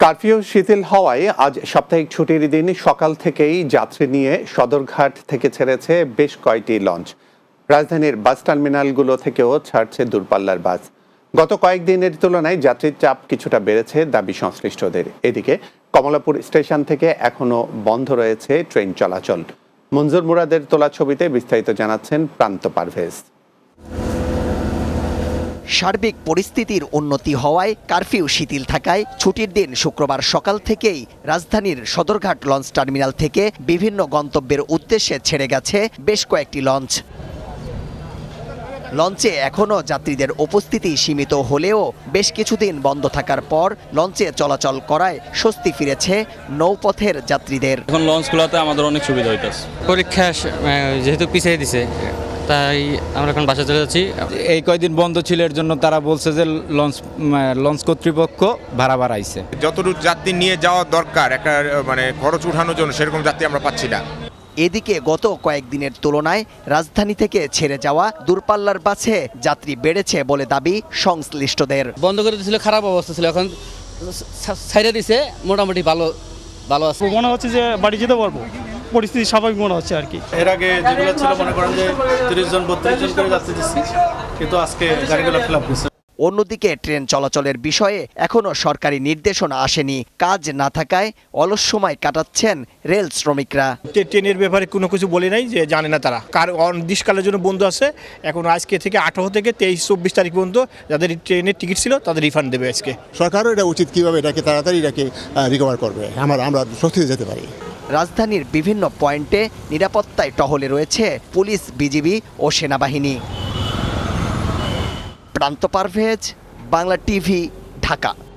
Curfew শিথিল হওয়ায় আজ সাপ্তাহিক ছুটির দিন সকাল থেকেই যাত্রী নিয়ে সদরঘাট থেকে ছেড়েছে বেশ কয়েকটি লঞ্চ। রাজধানীর বাস টার্মিনালগুলো থেকেও ছাড়ছে দূরপাল্লার বাস। গত কয়েকদিনের তুলনায় যাত্রীর চাপ কিছুটা বেড়েছে দাবি সংশ্লিষ্টদের। এদিকে কমলাপুর স্টেশন থেকে এখনও বন্ধ রয়েছে ট্রেন চলাচল। মঞ্জুর মুরাদের তোলা ছবিতে বিস্তারিত জানাচ্ছেন প্রান্ত পারভেজ। সার্বিক পরিস্থিতির উন্নতি হওয়ায় কারফিউ শিথিল থাকায় ছুটির দিন শুক্রবার সকাল থেকেই রাজধানীর সদরঘাট লঞ্চ টার্মিনাল থেকে বিভিন্ন গন্তব্যের উদ্দেশ্যে ছেড়ে গেছে বেশ কয়েকটি লঞ্চ। লঞ্চে এখনও যাত্রীদের উপস্থিতি সীমিত হলেও বেশ কিছুদিন বন্ধ থাকার পর লঞ্চে চলাচল করায় স্বস্তি ফিরেছে নৌপথের যাত্রীদের। এখন লঞ্চগুলোতে আমাদের অনেক সুবিধা হইতেছে। পরীক্ষা যেহেতু পিছিয়ে দিছে তাই আমরা এখন বাসা চলে যাচ্ছি। এই কয়দিন বন্ধ ছিল এর জন্য তারা বলছে যে লঞ্চ কর্তৃপক্ষ ভাড়া বাড়াইছে। যতটুকু যাত্রী নিয়ে যাওয়া দরকার একটা খরচ উঠানোর জন্য সেরকম যাত্রী আমরা পাচ্ছি না। এদিকে গত কয়েকদিনের তুলনায় রাজধানী থেকে ছেড়ে যাওয়া দূরপাল্লার বাসে যাত্রী বেড়েছে বলে দাবি সংশ্লিষ্টদের। বন্ধ করে দিয়েছিল, খারাপ অবস্থা ছিল, এখন ছাইড়ে দিছে, মোটামুটি ভালো আছে। মনে হচ্ছে যে বাড়ি যেতে পারবো, পরিস্থিতি স্বাভাবিক মনে হচ্ছে আর কি। এর আগে যেগুলো ছিল মনে করেন যে 30 জন 32 জন করে যাত্রী দিচ্ছি, কিন্তু আজকে গাড়িগুলো ফিল আপ হয়েছে। অন্যদিকে ট্রেন চলাচলের বিষয়ে এখনও সরকারি নির্দেশনা আসেনি। কাজ না থাকায় অলস সময় কাটাচ্ছেন রেল শ্রমিকরা। ট্রেনের ব্যাপারে কোনো কিছু বলে নাই, যে জানে না তারা কার অনির্দিষ্টকালের জন্য বন্ধ আছে। এখন আজকে থেকে 18 থেকে 23-24 তারিখ পর্যন্ত যাদের ট্রেনের টিকিট ছিল তাদের রিফান্ড দেবে আজকে। সরকারও এটা উচিত কীভাবে এটাকে তাড়াতাড়ি রিকভার করবে, আমরা স্বস্তিতে যেতে পারি। রাজধানীর বিভিন্ন পয়েন্টে নিরাপত্তায় টহলে রয়েছে পুলিশ, বিজিবি ও সেনাবাহিনী। প্রান্ত পারভেজ, বাংলা টিভি, ঢাকা।